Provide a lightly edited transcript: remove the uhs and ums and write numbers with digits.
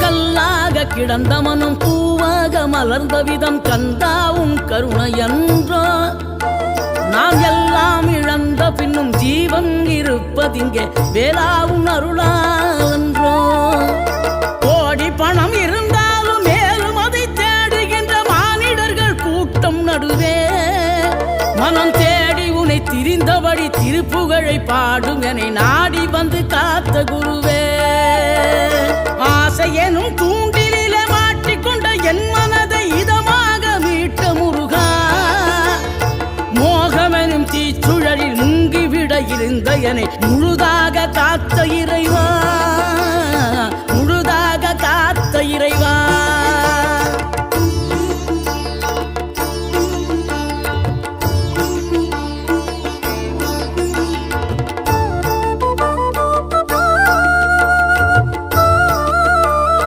கல்லாக கிடந்த மனம் பூவாக மலர்ந்த விதம் கந்தாவும் கருணையன்றோ நாம் எல்லாம் இழந்த பின்னும் ஜீவன் இருப்பதிங்கே வேளாவும் அருளான்றோ கோடி பணம் இருந்தாலும் மேலும் அதை தேடுகின்ற மானிடர்கள் கூட்டம் நடுவே மனம் தேடி உனை திரிந்தபடி திருப்புகழை பாடும் என நாடி வந்து காத்த குருவே ஆசை எனும் தூண்டிலே மாட்டிக்கொண்ட என் மனதை இதமாக மீட்ட முருகா மோகமெனும் தீச்சுழலில் முங்கிவிட இருந்த என்னை முழுதாக காத்த